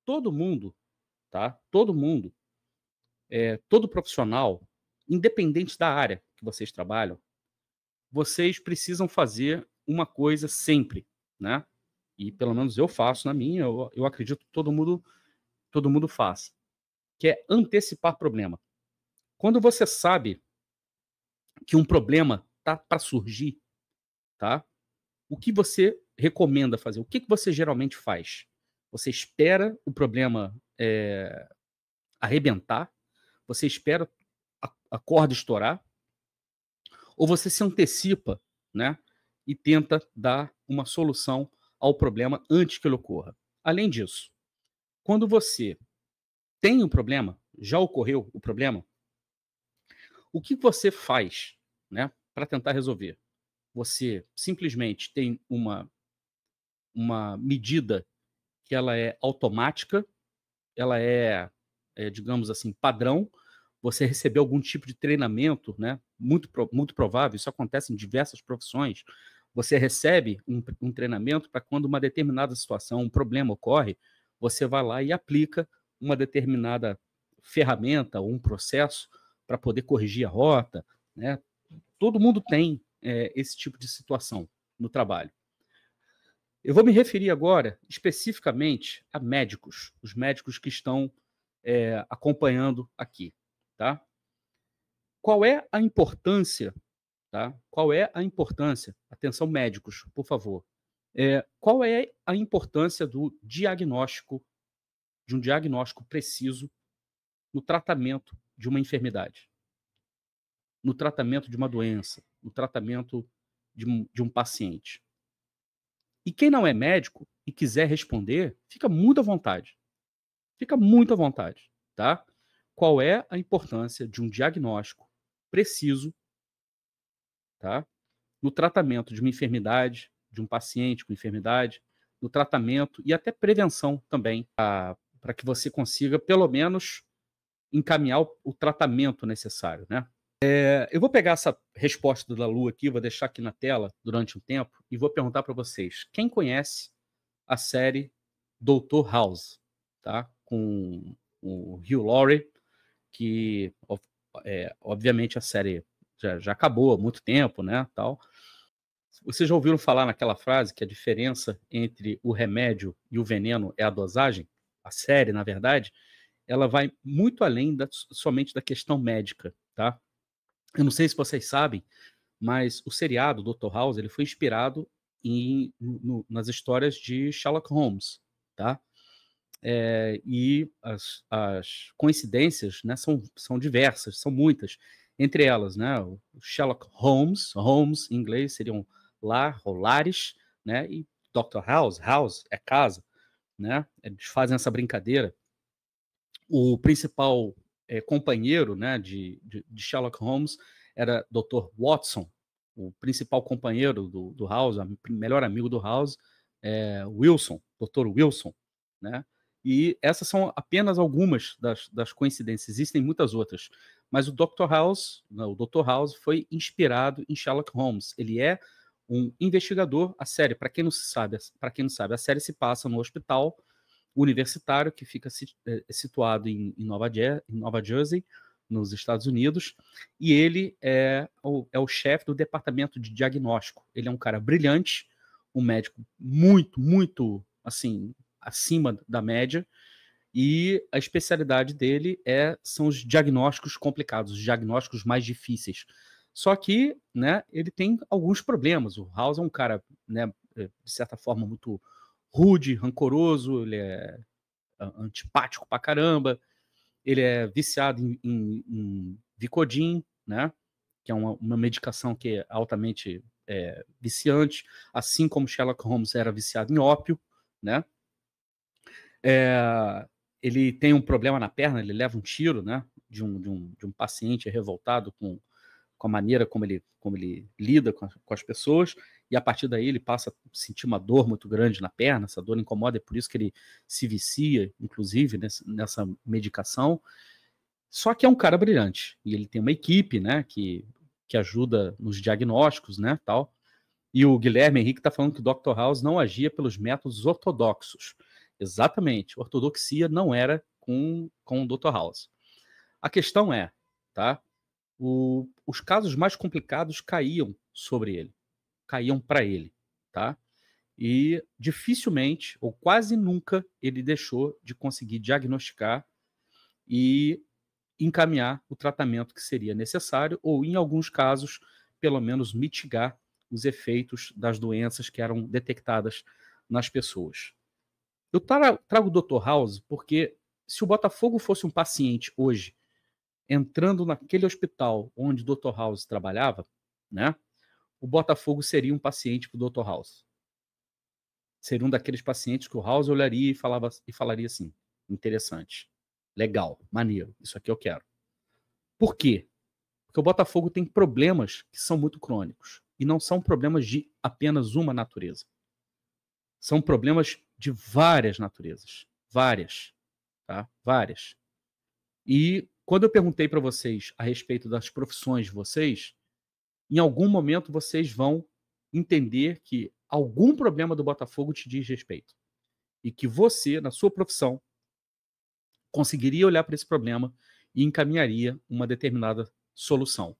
todo mundo, tá? Todo mundo, todo profissional, independente da área que vocês trabalham, vocês precisam fazer uma coisa sempre, né? E pelo menos eu faço na minha, eu acredito que todo mundo faz, que é antecipar problema. Quando você sabe que um problema tá para surgir, tá? O que você recomenda fazer? O que que você geralmente faz? Você espera o problema arrebentar? Você espera a corda estourar? Ou você se antecipa, né? E tenta dar uma solução ao problema antes que ele ocorra? Além disso, quando você tem um problema, já ocorreu o problema, o que você faz, né, para tentar resolver? Você simplesmente tem uma medida que ela é automática, ela digamos assim, padrão. Você recebeu algum tipo de treinamento, né? Muito provável, isso acontece em diversas profissões. Você recebe um treinamento para quando uma determinada situação, um problema ocorre, você vai lá e aplica uma determinada ferramenta ou um processo para poder corrigir a rota, né? Todo mundo tem esse tipo de situação no trabalho. Eu vou me referir agora especificamente a médicos, os médicos que estão acompanhando aqui, tá? Qual é a importância, tá? Qual é a importância? Atenção médicos, por favor. Qual é a importância do diagnóstico, de um diagnóstico preciso no tratamento de uma enfermidade, no tratamento de uma doença, no tratamento de um paciente? E quem não é médico e quiser responder, fica muito à vontade. Fica muito à vontade, tá? Qual é a importância de um diagnóstico preciso, tá? No tratamento de uma enfermidade, de um paciente com enfermidade, no tratamento e até prevenção também, para que você consiga, pelo menos, encaminhar o tratamento necessário, né? Eu vou pegar essa resposta da Lu aqui, vou deixar aqui na tela durante um tempo e vou perguntar para vocês: quem conhece a série Dr. House, tá? Com o Hugh Laurie, que obviamente a série já acabou há muito tempo, né? Tal. Vocês já ouviram falar naquela frase que a diferença entre o remédio e o veneno é a dosagem? A série, na verdade, ela vai muito além somente da questão médica, tá? Eu não sei se vocês sabem, mas o seriado Dr. House ele foi inspirado nas histórias de Sherlock Holmes, tá? E as coincidências, né, são diversas, são muitas. Entre elas, né, o Sherlock Holmes em inglês seriam lar ou lares, né, e Dr. House é casa, né? Eles fazem essa brincadeira. O principal companheiro, né, de Sherlock Holmes era Dr. Watson, o principal companheiro do House, o melhor amigo do House, Wilson, Dr. Wilson, né? E essas são apenas algumas das coincidências, existem muitas outras. Mas o Dr. House, não, o Dr. House foi inspirado em Sherlock Holmes. Ele é um investigador. A série, para quem não sabe, a série se passa no hospital universitário que fica situado em Nova Jersey, nos Estados Unidos, e ele é o chefe do departamento de diagnóstico. Ele é um cara brilhante, um médico muito, muito, assim, acima da média, e a especialidade dele são os diagnósticos complicados, os diagnósticos mais difíceis. Só que, né, ele tem alguns problemas. O House é um cara, né, de certa forma, muito rude, rancoroso, ele é antipático pra caramba, ele é viciado em Vicodin, né? Que é uma medicação que é altamente viciante, assim como Sherlock Holmes era viciado em ópio, né? Ele tem um problema na perna, ele leva um tiro, né? De um paciente revoltado com a maneira como ele lida com as pessoas, e a partir daí ele passa a sentir uma dor muito grande na perna, essa dor incomoda, é por isso que ele se vicia, inclusive, nessa medicação. Só que é um cara brilhante, e ele tem uma equipe, né, que ajuda nos diagnósticos, né, tal. E o Guilherme Henrique está falando que o Dr. House não agia pelos métodos ortodoxos. Exatamente. Ortodoxia não era com o Dr. House. A questão é, tá? Os casos mais complicados caíam sobre ele, caíam para ele, tá? E dificilmente, ou quase nunca, ele deixou de conseguir diagnosticar e encaminhar o tratamento que seria necessário, ou, em alguns casos, pelo menos mitigar os efeitos das doenças que eram detectadas nas pessoas. Eu trago o Dr. House porque, se o Botafogo fosse um paciente hoje, entrando naquele hospital onde o Dr. House trabalhava, né, o Botafogo seria um paciente para o Dr. House. Seria um daqueles pacientes que o House olharia e falaria assim: interessante, legal, maneiro, isso aqui eu quero. Por quê? Porque o Botafogo tem problemas que são muito crônicos. E não são problemas de apenas uma natureza. São problemas de várias naturezas. Várias. Tá? Várias. E quando eu perguntei para vocês a respeito das profissões de vocês, em algum momento vocês vão entender que algum problema do Botafogo te diz respeito. E que você, na sua profissão, conseguiria olhar para esse problema e encaminharia uma determinada solução.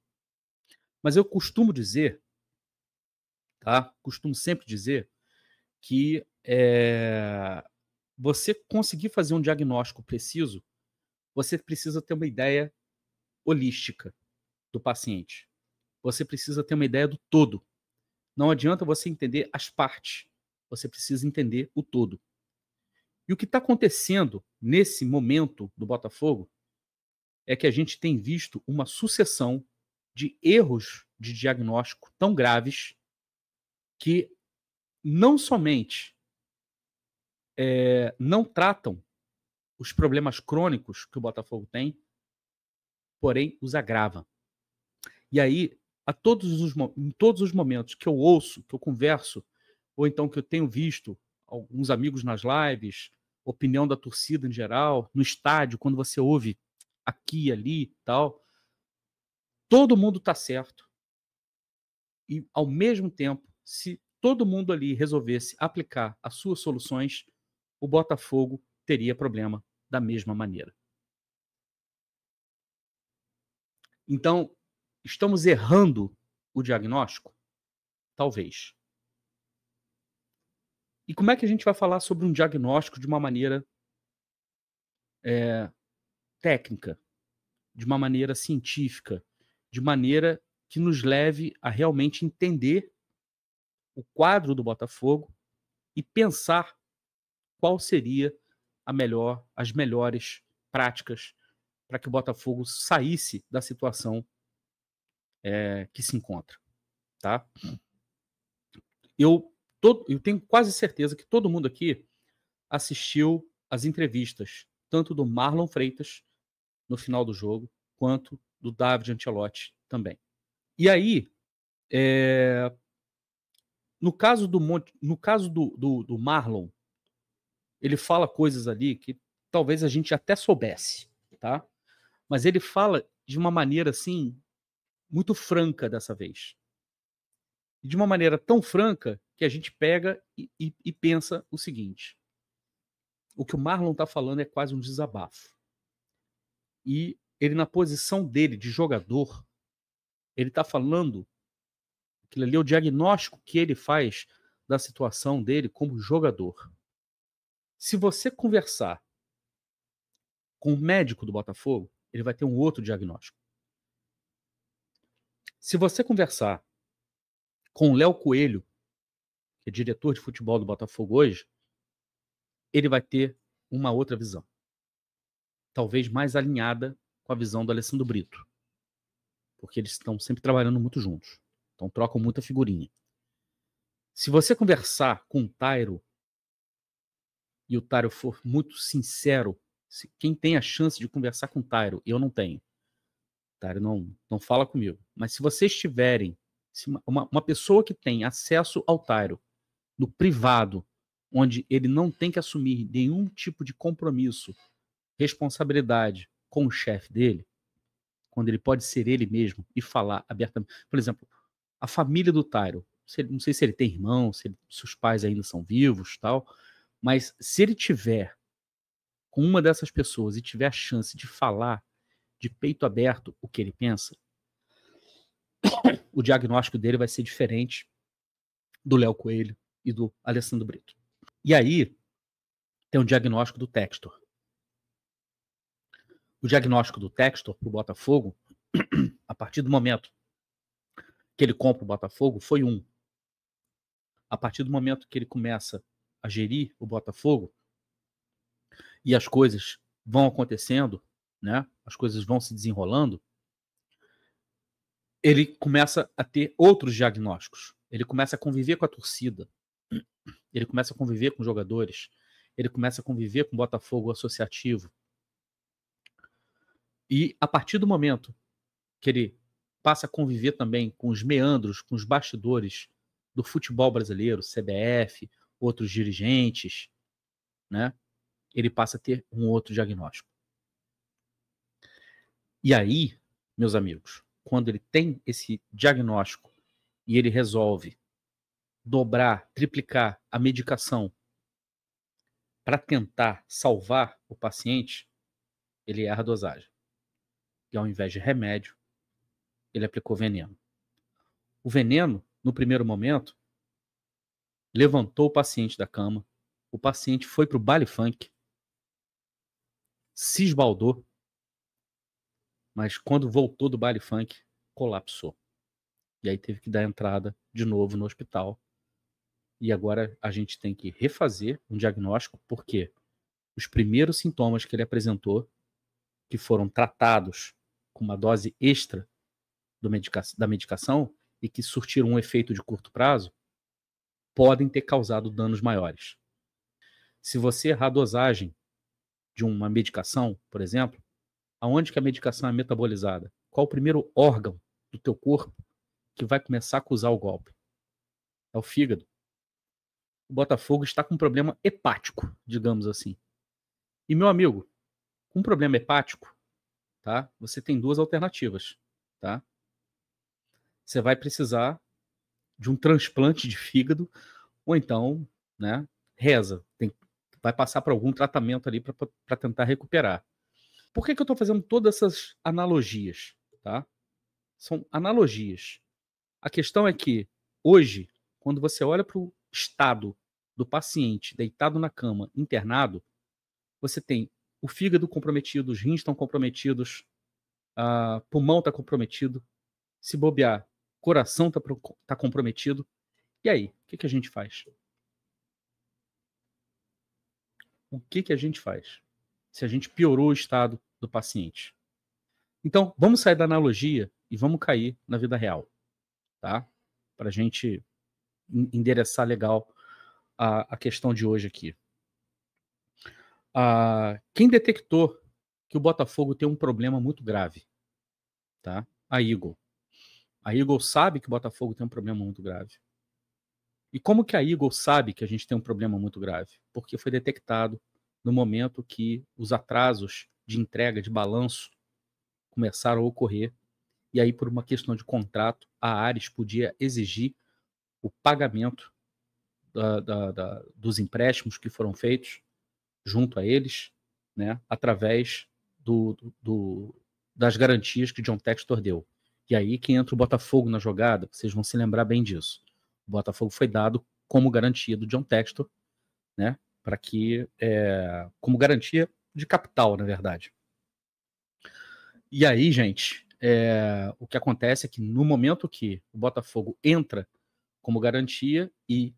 Mas eu costumo dizer, tá? Costumo sempre dizer que você conseguir fazer um diagnóstico preciso, você precisa ter uma ideia holística do paciente. Você precisa ter uma ideia do todo. Não adianta você entender as partes. Você precisa entender o todo. E o que está acontecendo nesse momento do Botafogo é que a gente tem visto uma sucessão de erros de diagnóstico tão graves que não somente não tratam os problemas crônicos que o Botafogo tem, porém os agravam. E aí, em todos os momentos que eu ouço, que eu converso, ou então que eu tenho visto alguns amigos nas lives, opinião da torcida em geral, no estádio, quando você ouve aqui, ali e tal, todo mundo está certo. E, ao mesmo tempo, se todo mundo ali resolvesse aplicar as suas soluções, o Botafogo teria problema da mesma maneira. Então, estamos errando o diagnóstico? Talvez. E como é que a gente vai falar sobre um diagnóstico de uma maneira técnica, de uma maneira científica, de maneira que nos leve a realmente entender o quadro do Botafogo e pensar qual seria as melhores práticas para que o Botafogo saísse da situação que se encontra, tá? Eu tenho quase certeza que todo mundo aqui assistiu as entrevistas, tanto do Marlon Freitas no final do jogo, quanto do David Ancelotti também. E aí, no caso do Marlon, ele fala coisas ali que talvez a gente até soubesse, tá? Mas ele fala de uma maneira assim muito franca dessa vez. E de uma maneira tão franca que a gente pega e pensa o seguinte: o que o Marlon está falando é quase um desabafo. E ele, na posição dele de jogador, ele está falando, aquilo ali é o diagnóstico que ele faz da situação dele como jogador. Se você conversar com o médico do Botafogo, ele vai ter um outro diagnóstico. Se você conversar com o Léo Coelho, que é diretor de futebol do Botafogo hoje, ele vai ter uma outra visão. Talvez mais alinhada com a visão do Alessandro Brito. Porque eles estão sempre trabalhando muito juntos. Então trocam muita figurinha. Se você conversar com o Tairo e o Tairo for muito sincero, quem tem a chance de conversar com o Tairo, eu não tenho. O Tairo não fala comigo. Mas se vocês tiverem, uma pessoa que tem acesso ao Tairo no privado, onde ele não tem que assumir nenhum tipo de compromisso, responsabilidade com o chefe dele, quando ele pode ser ele mesmo e falar abertamente. Por exemplo, a família do Tairo, não sei se ele tem irmão, se os pais ainda são vivos, tal, Mas se ele tiver com uma dessas pessoas e tiver a chance de falar de peito aberto o que ele pensa, o diagnóstico dele vai ser diferente do Léo Coelho e do Alessandro Brito. E aí tem o diagnóstico do Textor. O diagnóstico do Textor para o Botafogo, a partir do momento que ele compra o Botafogo, foi um. A partir do momento que ele começa a gerir o Botafogo e as coisas vão acontecendo, né? As coisas vão se desenrolando, ele começa a ter outros diagnósticos. Ele começa a conviver com a torcida. Ele começa a conviver com jogadores. Ele começa a conviver com o Botafogo associativo. E a partir do momento que ele passa a conviver também com os meandros, com os bastidores do futebol brasileiro, CBF, outros dirigentes, né? Ele passa a ter um outro diagnóstico. E aí, meus amigos, quando ele tem esse diagnóstico e ele resolve dobrar, triplicar a medicação para tentar salvar o paciente, ele erra a dosagem. E ao invés de remédio, ele aplicou veneno. O veneno, no primeiro momento, levantou o paciente da cama, o paciente foi para o baile funk, se esbaldou, mas quando voltou do baile funk, colapsou. E aí teve que dar entrada de novo no hospital. E agora a gente tem que refazer um diagnóstico, porque os primeiros sintomas que ele apresentou, que foram tratados com uma dose extra da medicação e que surtiram um efeito de curto prazo, podem ter causado danos maiores. Se você errar a dosagem de uma medicação, por exemplo, aonde que a medicação é metabolizada? Qual o primeiro órgão do teu corpo que vai começar a acusar o golpe? É o fígado. O Botafogo está com um problema hepático, digamos assim. E, meu amigo, com um problema hepático, tá? Você tem duas alternativas, tá? Você vai precisar de um transplante de fígado ou então, né, reza. Vai passar por algum tratamento ali para tentar recuperar. Por que eu estou fazendo todas essas analogias, tá? São analogias. A questão é que, hoje, quando você olha para o estado do paciente deitado na cama, internado, você tem o fígado comprometido, os rins estão comprometidos, o pulmão está comprometido, se bobear, coração está comprometido. E aí, o que a gente faz? O que a gente faz se a gente piorou o estado do paciente? Então, vamos sair da analogia e vamos cair na vida real, tá? Para a gente endereçar legal a questão de hoje aqui. Quem detectou que o Botafogo tem um problema muito grave, tá? A Eagle. A Eagle sabe que o Botafogo tem um problema muito grave. E como que a Eagle sabe que a gente tem um problema muito grave? Porque foi detectado no momento que os atrasos de entrega de balanço começaram a ocorrer. E aí, por uma questão de contrato, a Ares podia exigir o pagamento dos empréstimos que foram feitos junto a eles, né, através das garantias que John Textor deu. E aí que entra o Botafogo na jogada, vocês vão se lembrar bem disso. O Botafogo foi dado como garantia do John Textor, né, para que como garantia de capital, na verdade. E aí, gente, o que acontece é que no momento que o Botafogo entra como garantia e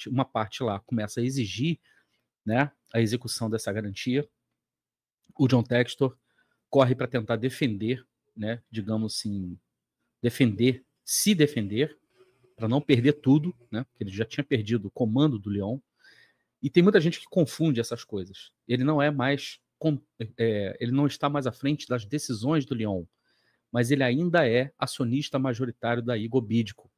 uma parte lá começa a exigir, né, a execução dessa garantia, o John Textor corre para tentar defender, né, digamos assim, se defender, para não perder tudo, né, porque ele já tinha perdido o comando do Lyon. E tem muita gente que confunde essas coisas. Ele não ele não está mais à frente das decisões do Lyon, mas ele ainda é acionista majoritário da Eagle Bidco,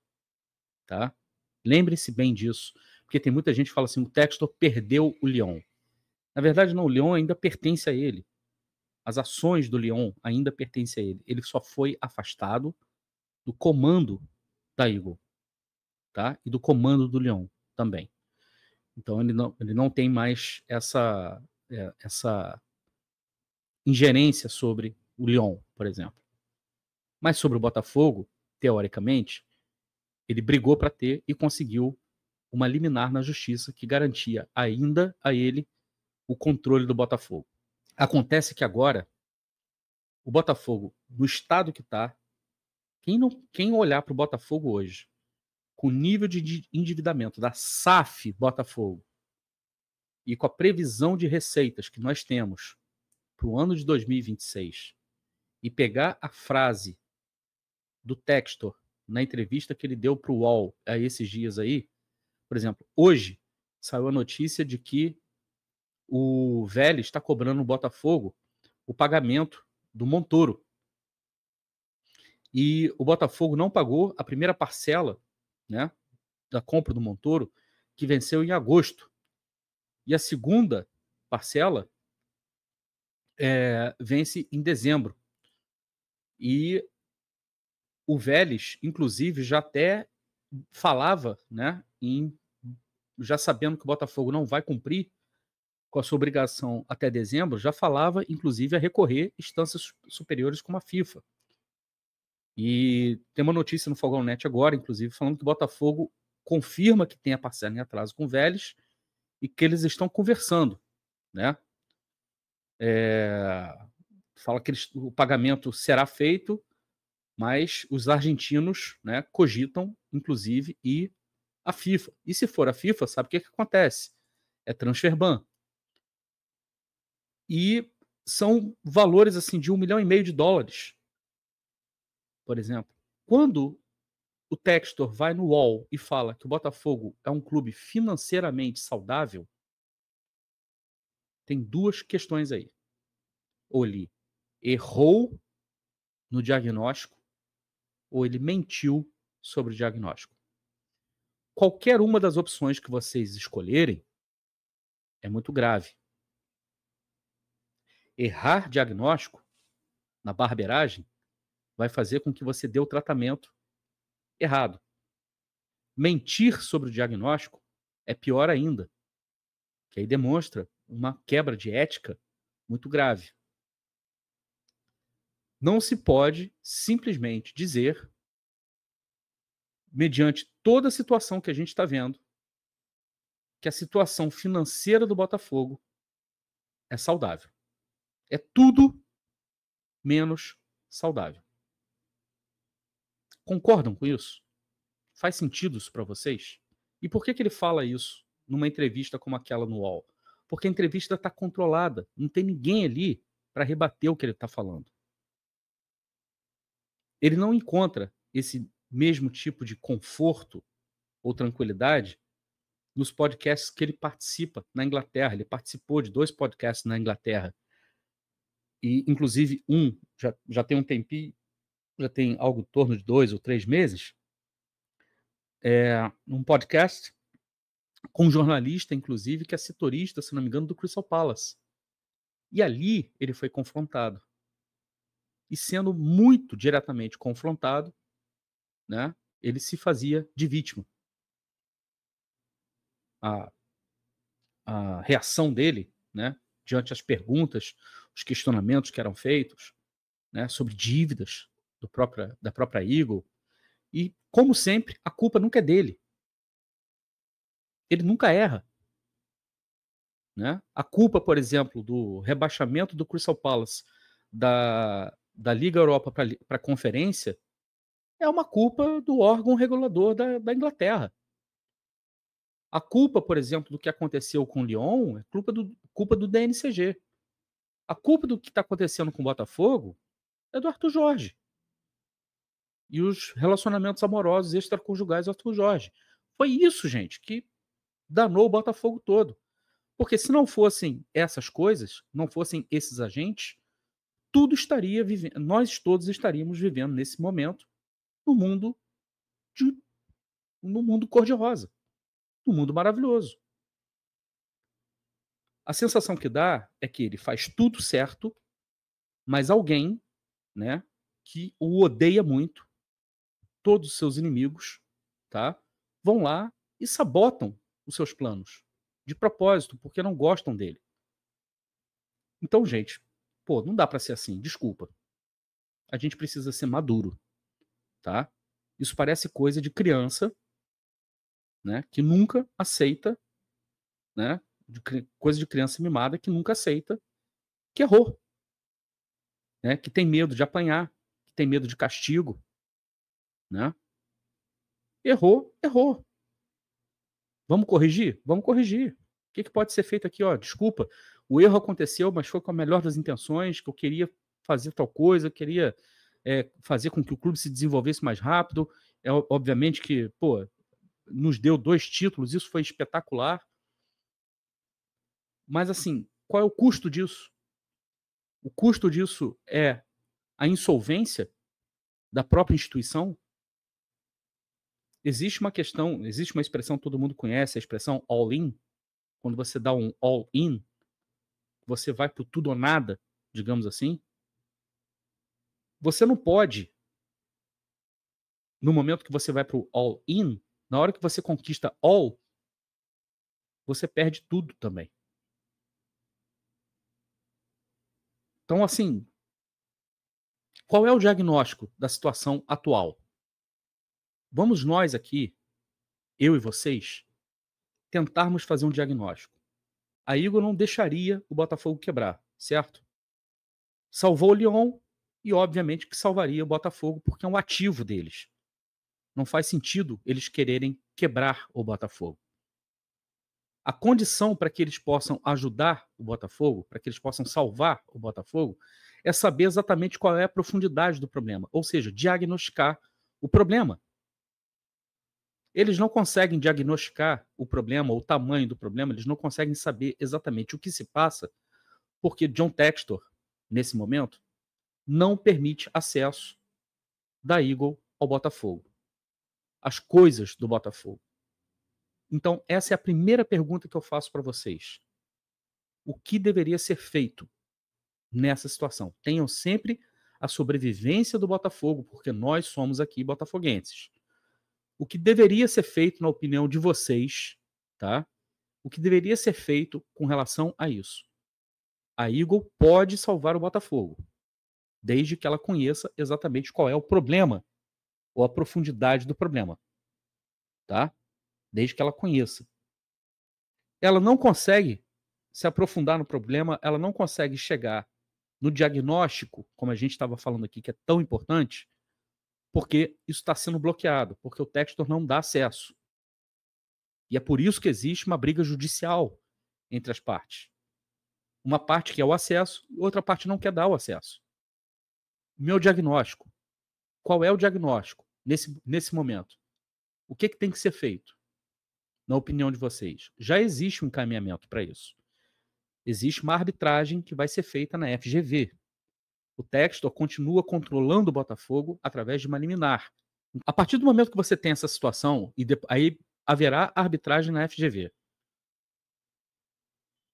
tá? Lembre-se bem disso, porque tem muita gente que fala assim, o Textor perdeu o Lyon. Na verdade, não, o Lyon ainda pertence a ele. As ações do Lyon ainda pertencem a ele. Ele só foi afastado do comando da Eagle, tá? E do comando do Lyon também. Então ele não tem mais essa ingerência sobre o Lyon, por exemplo. Mas sobre o Botafogo, teoricamente, ele brigou para ter e conseguiu uma liminar na justiça que garantia ainda a ele o controle do Botafogo. Acontece que agora, o Botafogo, no estado que está, quem olhar para o Botafogo hoje, com o nível de endividamento da SAF Botafogo e com a previsão de receitas que nós temos para o ano de 2026 e pegar a frase do Textor na entrevista que ele deu para o UOL a esses dias aí, por exemplo, hoje saiu a notícia de que o Vélez está cobrando no Botafogo o pagamento do Montoro. E o Botafogo não pagou a primeira parcela, né, da compra do Montoro, que venceu em agosto. E a segunda parcela vence em dezembro. E o Vélez, inclusive, já até falava, né, já sabendo que o Botafogo não vai cumprir com a sua obrigação até dezembro, já falava, inclusive, a recorrer instâncias superiores como a FIFA. E tem uma notícia no Fogão Net agora, inclusive, falando que o Botafogo confirma que tem a parcela em atraso com o Vélez e que eles estão conversando, né? Fala que o pagamento será feito, mas os argentinos, né, cogitam, inclusive, e a FIFA. E se for a FIFA, sabe o que acontece? É transfer ban. E são valores assim de $1,5 milhão, por exemplo. Quando o Textor vai no UOL e fala que o Botafogo é um clube financeiramente saudável, tem duas questões aí. Ou ele errou no diagnóstico, ou ele mentiu sobre o diagnóstico. Qualquer uma das opções que vocês escolherem é muito grave. Errar diagnóstico na barbeiragem vai fazer com que você dê o tratamento errado. Mentir sobre o diagnóstico é pior ainda, que aí demonstra uma quebra de ética muito grave. Não se pode simplesmente dizer, mediante toda a situação que a gente está vendo, que a situação financeira do Botafogo é saudável. É tudo menos saudável. Concordam com isso? Faz sentido isso para vocês? E por que ele fala isso numa entrevista como aquela no UOL? Porque a entrevista está controlada. Não tem ninguém ali para rebater o que ele está falando. Ele não encontra esse mesmo tipo de conforto ou tranquilidade nos podcasts que ele participa na Inglaterra. Ele participou de 2 podcasts na Inglaterra. E, inclusive, já tem um tempinho, já tem algo em torno de 2 ou 3 meses, um podcast com um jornalista, inclusive, que é setorista, se não me engano, do Crystal Palace. E ali ele foi confrontado. E sendo muito diretamente confrontado, né, ele se fazia de vítima. A reação dele, né, diante das perguntas, os questionamentos que eram feitos, né, sobre dívidas da própria Eagle. E, como sempre, a culpa nunca é dele. Ele nunca erra. Né? A culpa, por exemplo, do rebaixamento do Crystal Palace da Liga Europa para a Conferência é uma culpa do órgão regulador da Inglaterra. A culpa, por exemplo, do que aconteceu com o Lyon é culpa do DNCG. A culpa do que está acontecendo com o Botafogo é do Arthur Jorge. E os relacionamentos amorosos extraconjugais do Arthur Jorge. Foi isso, gente, que danou o Botafogo todo. Porque se não fossem essas coisas, não fossem esses agentes, nós todos estaríamos vivendo nesse momento no mundo cor-de-rosa, no mundo maravilhoso. A sensação que dá é que ele faz tudo certo, mas alguém, né, que o odeia muito, todos os seus inimigos, tá, vão lá e sabotam os seus planos. de propósito, porque não gostam dele. Então, gente, pô, não dá para ser assim, desculpa. A gente precisa ser maduro, tá? Isso parece coisa de criança, né, que nunca aceita, né, coisa de criança mimada que nunca aceita que errou, né, que tem medo de apanhar, que tem medo de castigo, né? Errou, errou. Vamos corrigir? Vamos corrigir. O que pode ser feito aqui? Ó, desculpa, o erro aconteceu, mas foi com a melhor das intenções, que eu queria fazer tal coisa, eu queria fazer com que o clube se desenvolvesse mais rápido. Obviamente que, pô, nos deu 2 títulos, isso foi espetacular. Mas, assim, qual é o custo disso? O custo disso é a insolvência da própria instituição? Existe uma questão, existe uma expressão que todo mundo conhece, a expressão all-in. Quando você dá um all-in, você vai pro tudo ou nada, digamos assim. Você não pode, no momento que você vai pro all-in, na hora que você conquista all, você perde tudo também. Então, assim, qual é o diagnóstico da situação atual? Vamos nós aqui, eu e vocês, tentarmos fazer um diagnóstico. A Igor não deixaria o Botafogo quebrar, certo? Salvou o Lyon e, obviamente, que salvaria o Botafogo porque é um ativo deles. Não faz sentido eles quererem quebrar o Botafogo. A condição para que eles possam ajudar o Botafogo, para que eles possam salvar o Botafogo, é saber exatamente qual é a profundidade do problema, ou seja, diagnosticar o problema. Eles não conseguem diagnosticar o problema, o tamanho do problema, eles não conseguem saber exatamente o que se passa, porque John Textor, nesse momento, não permite acesso da Eagle ao Botafogo, as coisas do Botafogo. Então, essa é a primeira pergunta que eu faço para vocês. O que deveria ser feito nessa situação? Tenham sempre a sobrevivência do Botafogo, porque nós somos aqui botafoguenses. O que deveria ser feito, na opinião de vocês, tá? O que deveria ser feito com relação a isso? A Eagle pode salvar o Botafogo, desde que ela conheça exatamente qual é o problema ou a profundidade do problema, tá? Desde que ela conheça. Ela não consegue se aprofundar no problema, ela não consegue chegar no diagnóstico, como a gente estava falando aqui, que é tão importante, porque isso está sendo bloqueado, porque o Textor não dá acesso. E é por isso que existe uma briga judicial entre as partes. Uma parte quer o acesso e outra parte não quer dar o acesso. Meu diagnóstico. Qual é o diagnóstico nesse momento? O que tem que ser feito? Na opinião de vocês, já existe um encaminhamento para isso. Existe uma arbitragem que vai ser feita na FGV. O Textor continua controlando o Botafogo através de uma liminar. A partir do momento que você tem essa situação, aí haverá arbitragem na FGV.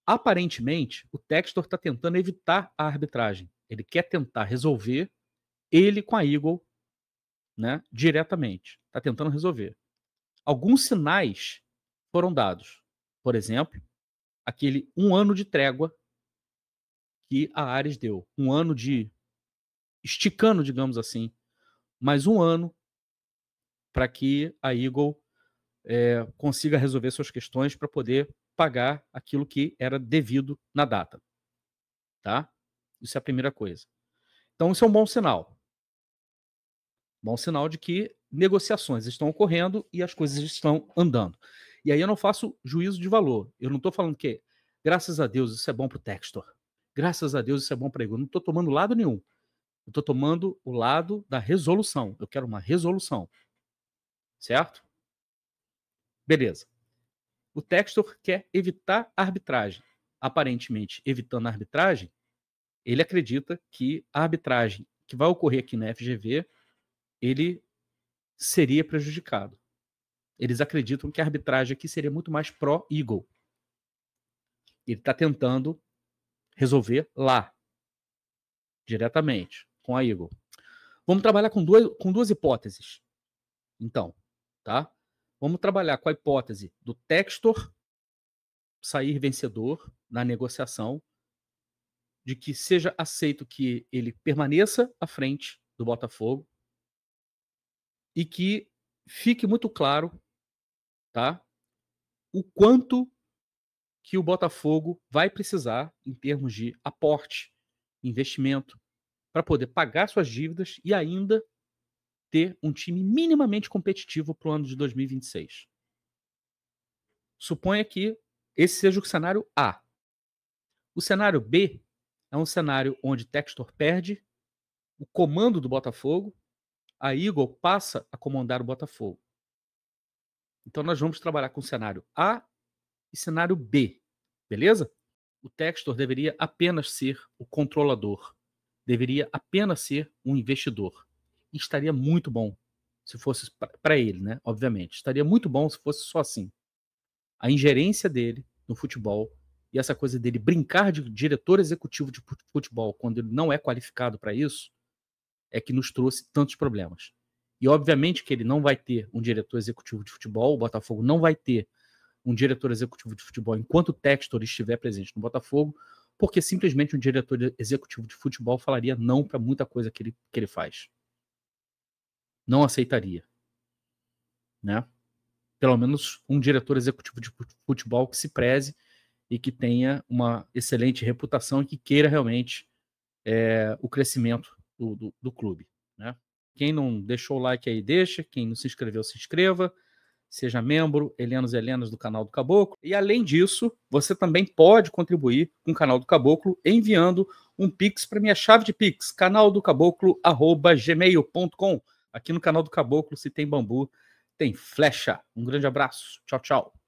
Aparentemente, o Textor está tentando evitar a arbitragem. Ele quer tentar resolver ele com a Eagle, né, diretamente. Está tentando resolver. Alguns sinais foram dados. Por exemplo, aquele 1 ano de trégua que a Ares deu. 1 ano de esticando, digamos assim, mais 1 ano para que a Eagle consiga resolver suas questões para poder pagar aquilo que era devido na data. Tá? Isso é a primeira coisa. Então, isso é um bom sinal. Bom sinal de que negociações estão ocorrendo e as coisas estão andando. E aí eu não faço juízo de valor. Eu não estou falando que, graças a Deus, isso é bom para o Textor. Graças a Deus, isso é bom para a Eagle. Eu não estou tomando lado nenhum. Eu estou tomando o lado da resolução. Eu quero uma resolução. Certo? Beleza. O Textor quer evitar a arbitragem. Aparentemente, evitando a arbitragem, ele acredita que a arbitragem que vai ocorrer aqui na FGV, ele seria prejudicado. Eles acreditam que a arbitragem aqui seria muito mais pró-Eagle. Ele está tentando resolver lá, diretamente, com a Eagle. Vamos trabalhar com duas hipóteses. Então, tá? Vamos trabalhar com a hipótese do Textor sair vencedor na negociação, de que seja aceito que ele permaneça à frente do Botafogo e que fique muito claro, tá, o quanto que o Botafogo vai precisar em termos de aporte, investimento, para poder pagar suas dívidas e ainda ter um time minimamente competitivo para o ano de 2026. Suponha que esse seja o cenário A. O cenário B é um cenário onde Textor perde o comando do Botafogo, a Eagle passa a comandar o Botafogo. Então nós vamos trabalhar com o cenário A e cenário B, beleza? O Textor deveria apenas ser o controlador, deveria apenas ser um investidor. E estaria muito bom se fosse para ele, né? Obviamente. Estaria muito bom se fosse só assim. A ingerência dele no futebol e essa coisa dele brincar de diretor executivo de futebol quando ele não é qualificado para isso, é que nos trouxe tantos problemas. E obviamente que ele não vai ter um diretor executivo de futebol, o Botafogo não vai ter um diretor executivo de futebol enquanto o Textor estiver presente no Botafogo, porque simplesmente um diretor executivo de futebol falaria não para muita coisa que ele faz. Não aceitaria, né? Pelo menos um diretor executivo de futebol que se preze e que tenha uma excelente reputação e que queira realmente o crescimento do clube, né? Quem não deixou o like aí, deixa. Quem não se inscreveu, se inscreva. Seja membro, Helenos e Helenas do canal do Caboclo. E além disso, você também pode contribuir com o canal do Caboclo enviando um Pix para minha chave de Pix, canaldocaboclo@gmail.com. Aqui no canal do Caboclo, se tem bambu, tem flecha. Um grande abraço. Tchau, tchau.